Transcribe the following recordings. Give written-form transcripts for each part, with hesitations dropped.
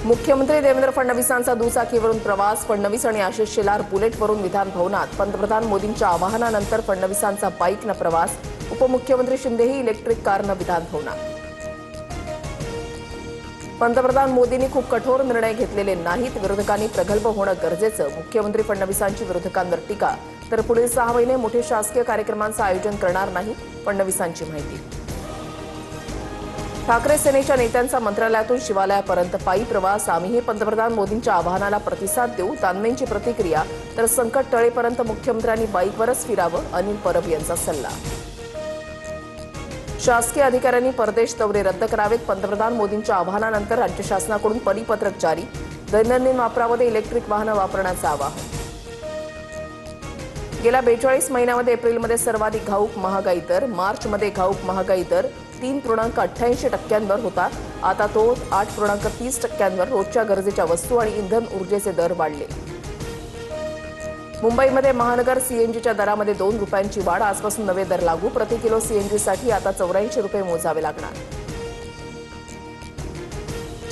मुख्यमंत्री देवेंद्र फडणवीसांचा दुचाकीवरून प्रवास. फडणवीस आणि आशिष शेलार बुलेटवरून विधान भवनात. पंतप्रधान मोदींच्या आवाहनानंतर फडणवीसांचा बाईकनं प्रवास. उपमुख्यमंत्री शिंदेही इलेक्ट्रिक कारनं विधान भवनात. पंतप्रधान मोदींनी खूप कठोर निर्णय घेतलेले नाहीत. विरोधकांनी प्रगल्भ होणं गरजेचं. मुख्यमंत्री फडणवीसांची विरोधकांवर टीका. तर पुढील 6 महिने मोठे शासकीय कार्यक्रमांचं आयोजन करणार नाही, फडणवीसांची माहिती. ठाकरे सेनेच्या नेत्यांचा मंत्रालयातून शिवालयापर्यंत पायी प्रवास. आम्हीही पंतप्रधान मोदींच्या आवाहनाला प्रतिसाद देऊ, दानवेंची प्रतिक्रिया. तर संकट टळेपर्यंत मुख्यमंत्र्यांनी बाईकवरच फिरावं, अनिल परब यांचा सल्ला. शासकीय अधिकाऱ्यांनी परदेश दौरे रद्द करावेत. पंतप्रधान मोदींच्या आवाहनानंतर राज्य शासनाकडून परिपत्रक जारी. दैनंदिन वापरामध्ये इलेक्ट्रिक वाहनं वापरण्याचं आवाहन. गेल्या 42 महिन्यामध्ये एप्रिलमध्ये सर्वाधिक घाऊक महागाई दर. मार्चमध्ये घाऊक महागाई दर 3.88% होता. आता तो 8.30%. रोजच्या गरजेच्या वस्तू आणि इंधन ऊर्जेचे दर वाढले. मुंबईमध्ये महानगर सीएनजीच्या दरामध्ये 2 रुपयांची वाढ. आजपासून नवे दर लागू. प्रति किलो सीएनजीसाठी आता 84 रुपये मोजावे लागणार.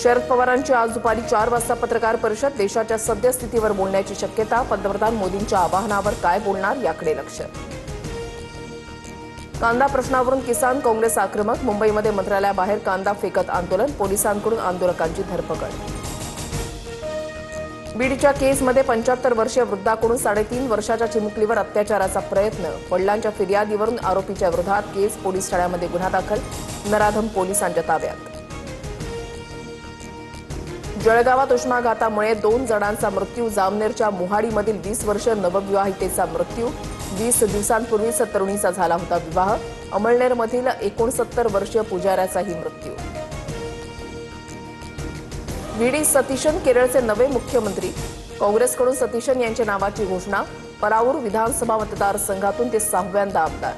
शरद पवारांची आज दुपारी 4 वाजता पत्रकार परिषद. देशाच्या सद्यस्थितीवर बोलण्याची शक्यता. पंतप्रधान मोदींच्या आवाहनावर काय बोलणार याकडे लक्ष. कांदा प्रश्नावरून किसान काँग्रेस आक्रमक. मुंबईमध्ये मंत्रालयाबाहेर कांदा फेकत आंदोलन. पोलिसांकडून आंदोलकांची धरपकड. बीडच्या केसमध्ये 75 वर्षीय वृद्धाकडून 3.5 वर्षाच्या चिमुकलीवर अत्याचाराचा प्रयत्न. वडिलांच्या फिर्यादीवरून आरोपीच्या विरोधात केस. पोलीस ठाण्यामध्ये गुन्हा दाखल. नराधम पोलिसांच्या ताब्यात. जळगावात उष्माघातामुळे 2 जणांचा मृत्यू. जामनेरच्या मोहाडीमधील 20 वर्षीय नवविवाहितेचा मृत्यू. 20 दिवसांपूर्वीच तरुणीचा झाला होता विवाह. अमळनेरमधील 69 वर्षीय पुजाऱ्याचाही मृत्यू. व्ही.डी. सतीशन केरळचे नवे मुख्यमंत्री. काँग्रेसकडून सतीशन यांच्या नावाची घोषणा. पराऊर विधानसभा मतदारसंघातून ते 6व्यांदा आमदार.